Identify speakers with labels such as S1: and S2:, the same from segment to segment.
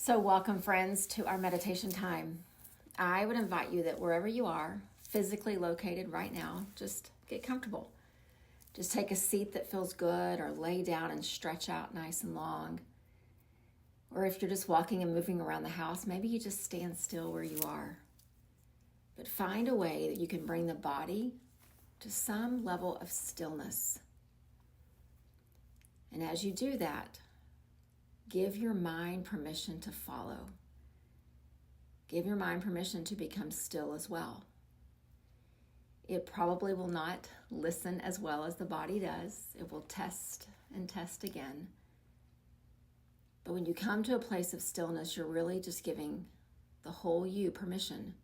S1: So welcome, friends, to our meditation time. I would invite you that wherever you are, physically located right now, just get comfortable. Just take a seat that feels good or lay down and stretch out nice and long. Or if you're just walking and moving around the house, maybe you just stand still where you are. But find a way that you can bring the body to some level of stillness. And as you do that, give your mind permission to follow. Give your mind permission to become still as well. It probably will not listen as well as the body does. It will test and test again. But when you come to a place of stillness, you're really just giving the whole you permission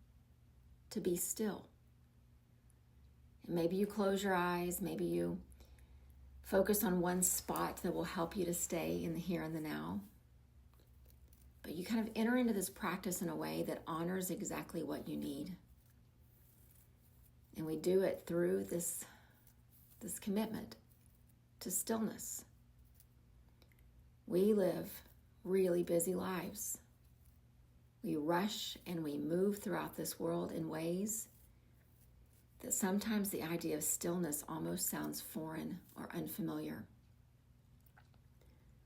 S1: to be still. And maybe you close your eyes, maybe you focus on one spot that will help you to stay in the here and the now. But you kind of enter into this practice in a way that honors exactly what you need. And we do it through this commitment to stillness. We live really busy lives. We rush and we move throughout this world in ways that sometimes the idea of stillness almost sounds foreign or unfamiliar.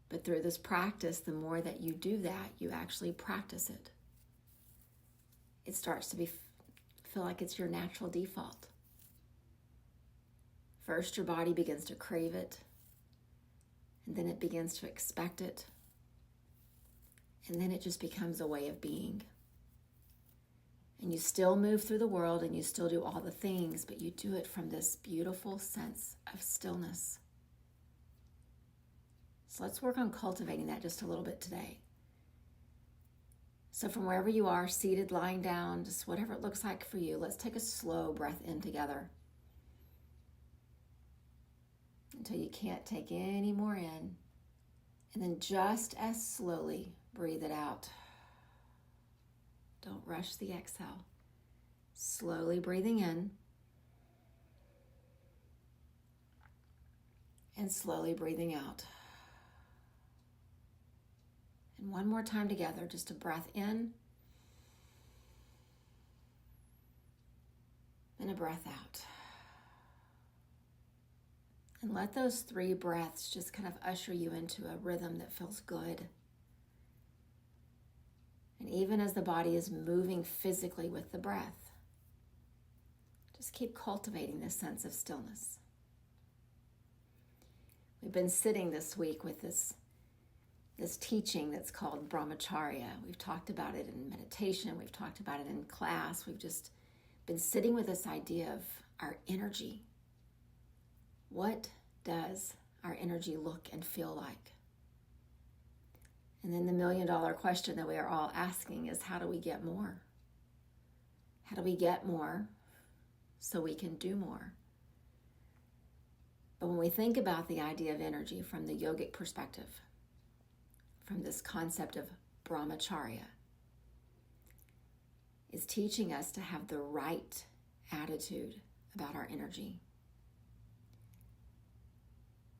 S1: But through this practice, the more that you do that, you actually practice it. It starts to feel like it's your natural default. First, your body begins to crave it, and then it begins to expect it, and then it just becomes a way of being. And you still move through the world and you still do all the things, but you do it from this beautiful sense of stillness. So let's work on cultivating that just a little bit today. So from wherever you are, seated, lying down, just whatever it looks like for you, let's take a slow breath in together. Until you can't take any more in. And then just as slowly, breathe it out. Don't rush the exhale. Slowly breathing in. And slowly breathing out. And one more time together, just a breath in. And a breath out. And let those 3 breaths just kind of usher you into a rhythm that feels good. And even as the body is moving physically with the breath, just keep cultivating this sense of stillness. We've been sitting this week with this teaching that's called Brahmacharya. We've talked about it in meditation. We've talked about it in class. We've just been sitting with this idea of our energy. What does our energy look and feel like? And then the $1 million question that we are all asking is, how do we get more? How do we get more so we can do more? But when we think about the idea of energy from the yogic perspective, from this concept of Brahmacharya, is teaching us to have the right attitude about our energy.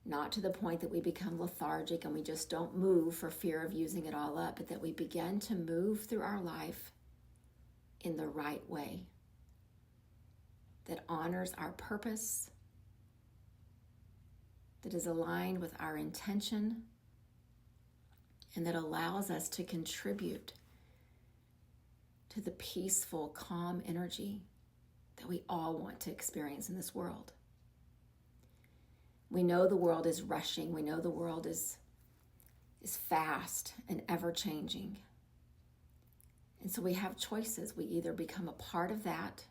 S1: Not to the point that we become lethargic and we just don't move for fear of using it all up, but that we begin to move through our life in the right way that honors our purpose, that is aligned with our intention, and that allows us to contribute to the peaceful, calm energy that we all want to experience in this world. We know the world is rushing. We know the world is fast and ever-changing. And so we have choices. We either become a part of that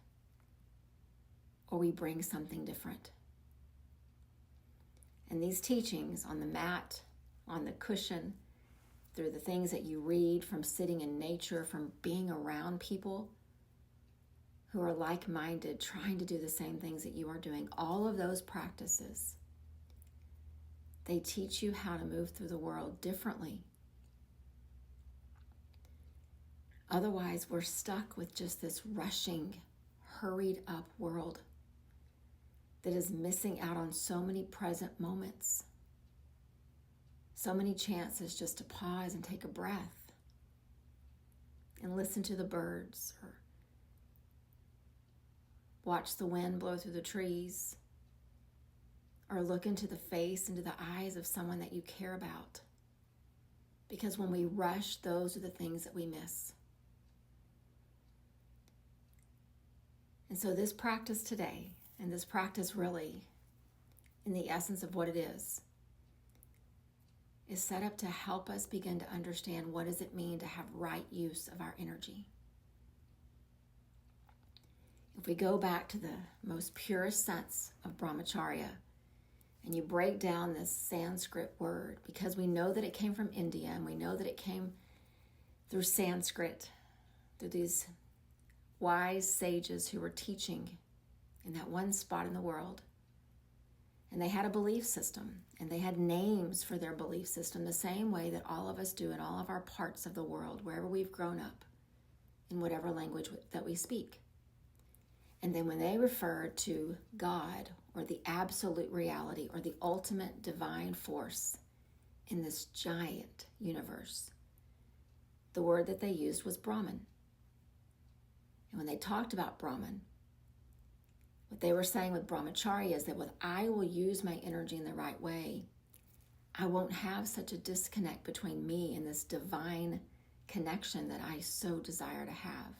S1: or we bring something different. And these teachings on the mat, on the cushion, through the things that you read, from sitting in nature, from being around people who are like-minded, trying to do the same things that you are doing, all of those practices, they teach you how to move through the world differently. Otherwise, we're stuck with just this rushing, hurried up world that is missing out on so many present moments, so many chances just to pause and take a breath and listen to the birds, or watch the wind blow through the trees, or look into the face, into the eyes of someone that you care about. Because when we rush, those are the things that we miss. And so this practice today, and this practice really, in the essence of what it is set up to help us begin to understand what does it mean to have right use of our energy. If we go back to the most purest sense of Brahmacharya, and you break down this Sanskrit word, because we know that it came from India, and we know that it came through Sanskrit, through these wise sages who were teaching in that one spot in the world. And they had a belief system, and they had names for their belief system, the same way that all of us do in all of our parts of the world, wherever we've grown up, in whatever language that we speak. And then when they referred to God, or the absolute reality, or the ultimate divine force in this giant universe, the word that they used was Brahman. And when they talked about Brahman, what they were saying with Brahmacharya is that when I will use my energy in the right way, I won't have such a disconnect between me and this divine connection that I so desire to have.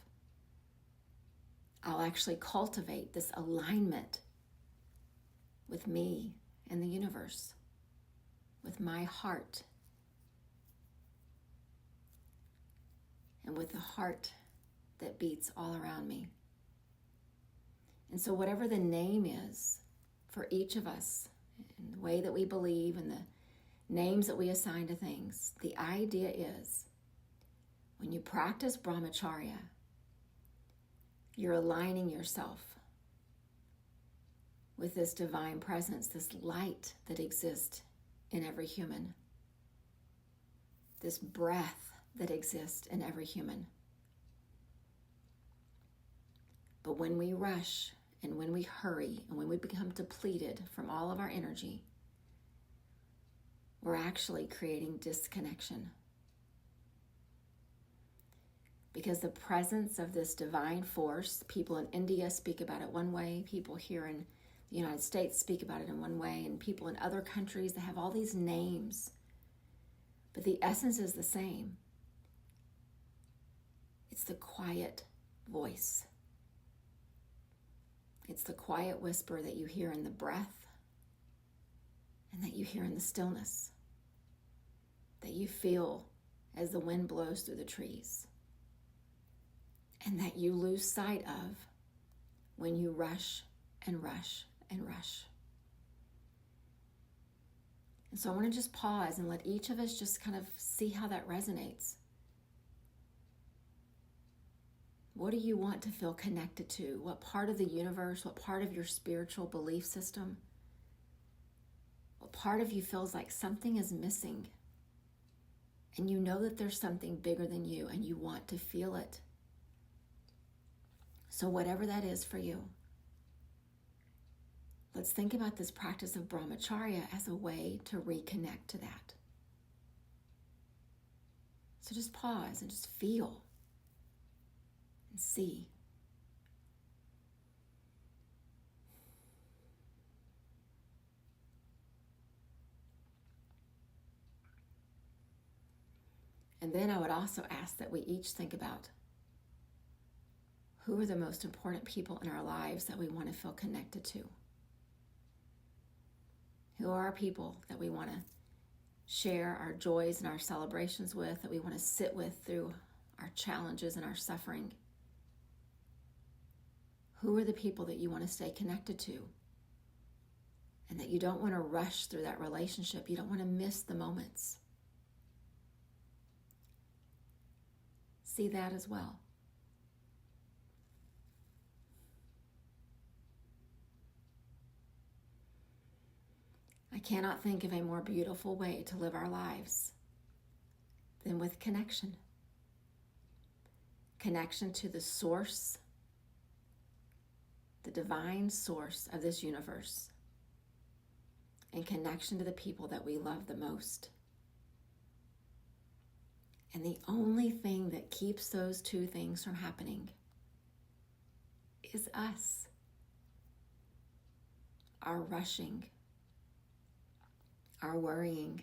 S1: I'll actually cultivate this alignment with me and the universe, with my heart, and with the heart that beats all around me. And so whatever the name is for each of us, and the way that we believe and the names that we assign to things, the idea is when you practice Brahmacharya, you're aligning yourself with this divine presence, this light that exists in every human, this breath that exists in every human. But when we rush, and when we hurry, and when we become depleted from all of our energy, we're actually creating disconnection. Because the presence of this divine force, people in India speak about it one way, people here in the United States speak about it in one way, and people in other countries that have all these names. But the essence is the same. It's the quiet voice. It's the quiet whisper that you hear in the breath, and that you hear in the stillness, that you feel as the wind blows through the trees, and that you lose sight of when you rush and rush and rush. And so I want to just pause and let each of us just kind of see how that resonates. What do you want to feel connected to? What part of the universe, what part of your spiritual belief system, what part of you feels like something is missing? And you know that there's something bigger than you, and you want to feel it. So whatever that is for you, let's think about this practice of Brahmacharya as a way to reconnect to that. So just pause and just feel and see. And then I would also ask that we each think about who are the most important people in our lives that we want to feel connected to. Who are our people that we want to share our joys and our celebrations with, that we want to sit with through our challenges and our suffering? Who are the people that you want to stay connected to? And that you don't want to rush through that relationship. You don't want to miss the moments. See that as well. I cannot think of a more beautiful way to live our lives than with connection. Connection to the source, the divine source of this universe, and connection to the people that we love the most. And the only thing that keeps those two things from happening is us. Our rushing, our worrying,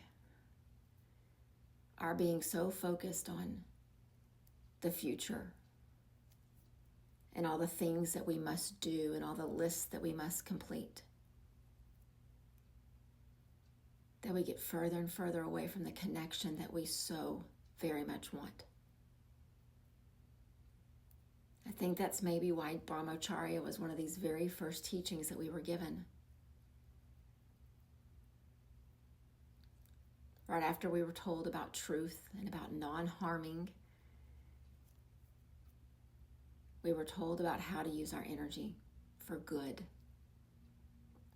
S1: our being so focused on the future and all the things that we must do and all the lists that we must complete, that we get further and further away from the connection that we so very much want. I think that's maybe why Brahmacharya was one of these very first teachings that we were given. Right after we were told about truth and about non-harming, we were told about how to use our energy for good,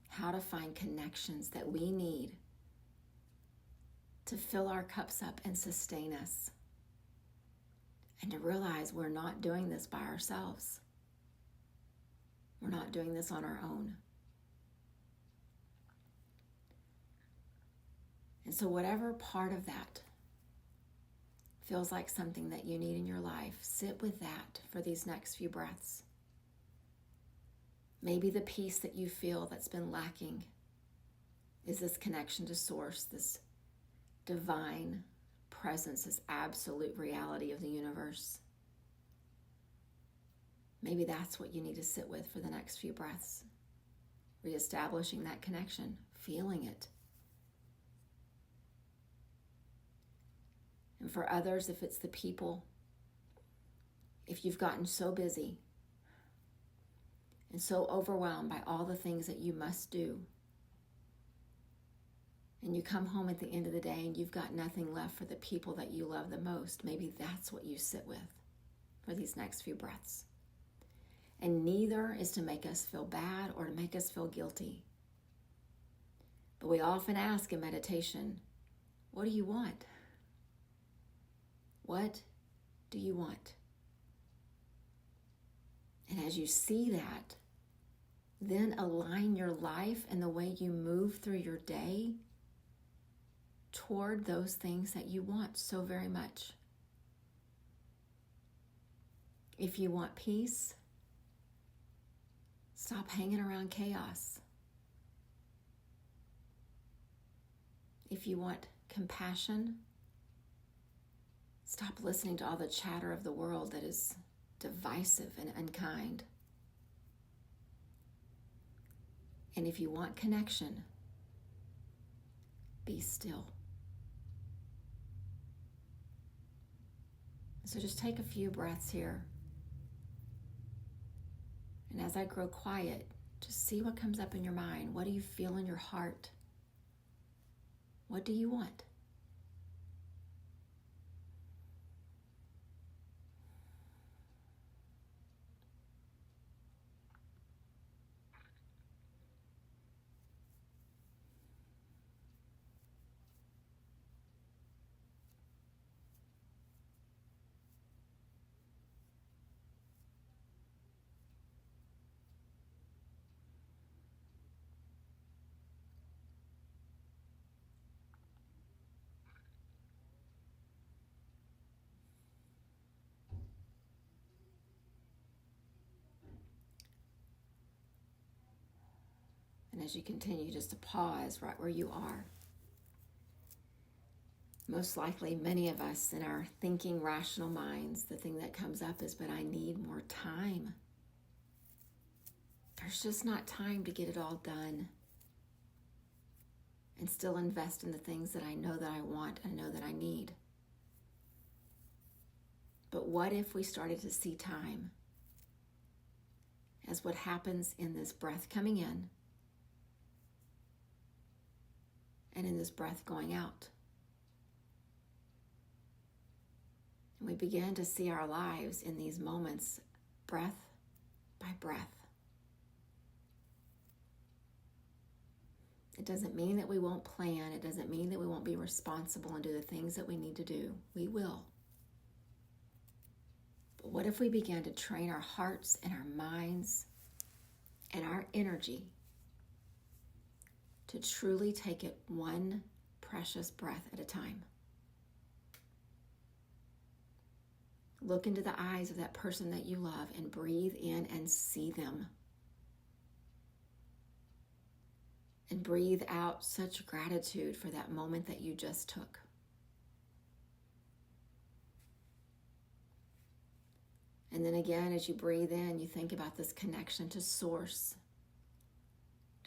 S1: how to find connections that we need to fill our cups up and sustain us, and to realize we're not doing this by ourselves. We're not doing this on our own. And so whatever part of that feels like something that you need in your life, sit with that for these next few breaths. Maybe the peace that you feel that's been lacking is this connection to Source, this divine presence, this absolute reality of the universe. Maybe that's what you need to sit with for the next few breaths. Reestablishing that connection, feeling it. And for others, if it's the people, if you've gotten so busy and so overwhelmed by all the things that you must do, and you come home at the end of the day and you've got nothing left for the people that you love the most, maybe that's what you sit with for these next few breaths. And neither is to make us feel bad or to make us feel guilty. But we often ask in meditation, what do you want? What do you want? And as you see that, then align your life and the way you move through your day toward those things that you want so very much. If you want peace, stop hanging around chaos. If you want compassion, stop listening to all the chatter of the world that is divisive and unkind. And if you want connection, be still. So just take a few breaths here. And as I grow quiet, just see what comes up in your mind. What do you feel in your heart? What do you want? And as you continue just to pause right where you are, most likely many of us in our thinking rational minds, the thing that comes up is, but I need more time. There's just not time to get it all done and still invest in the things that I know that I want and know that I need. But what if we started to see time as what happens in this breath coming in and in this breath going out? And we begin to see our lives in these moments, breath by breath. It doesn't mean that we won't plan. It doesn't mean that we won't be responsible and do the things that we need to do. We will. But what if we began to train our hearts and our minds and our energy to truly take it one precious breath at a time? Look into the eyes of that person that you love and breathe in and see them. And breathe out such gratitude for that moment that you just took. And then again, as you breathe in, you think about this connection to Source,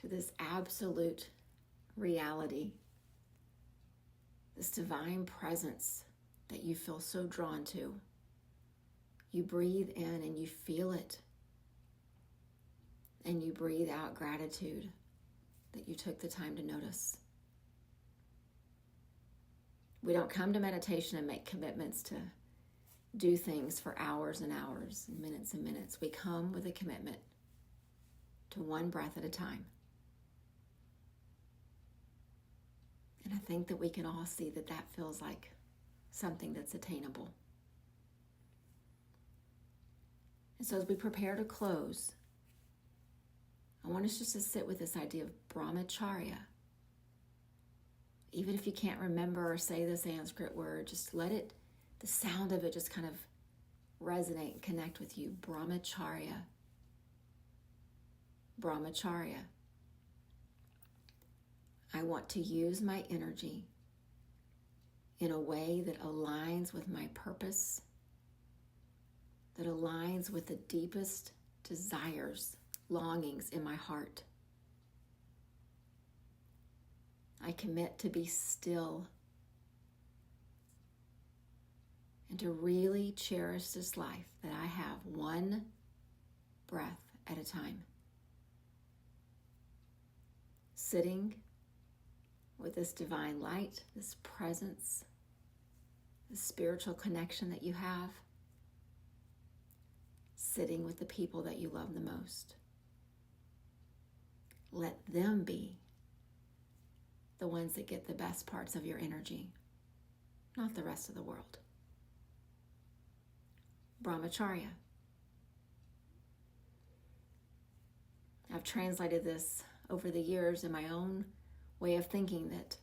S1: to this absolute reality, this divine presence that you feel so drawn to. You breathe in and you feel it. And you breathe out gratitude that you took the time to notice. We don't come to meditation and make commitments to do things for hours and hours and minutes. We come with a commitment to one breath at a time. And I think that we can all see that that feels like something that's attainable. And so as we prepare to close, I want us just to sit with this idea of Brahmacharya. Even if you can't remember or say the Sanskrit word, just let it, the sound of it just kind of resonate and connect with you. Brahmacharya. Brahmacharya. I want to use my energy in a way that aligns with my purpose, that aligns with the deepest desires, longings in my heart. I commit to be still and to really cherish this life that I have one breath at a time. Sitting with this divine light, this presence, this spiritual connection that you have. Sitting with the people that you love the most. Let them be the ones that get the best parts of your energy, not the rest of the world. Brahmacharya. I've translated this over the years in my own way of thinking that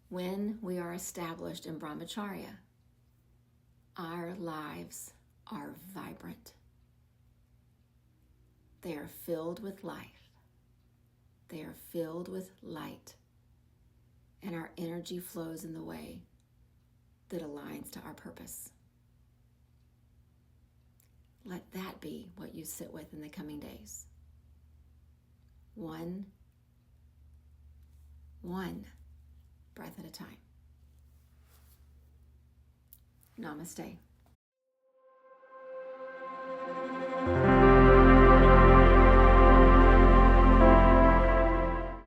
S1: when we are established in Brahmacharya, our lives are vibrant. They are filled with life. They are filled with light. And our energy flows in the way that aligns to our purpose. Let that be what you sit with in the coming days. One breath at a time. Namaste.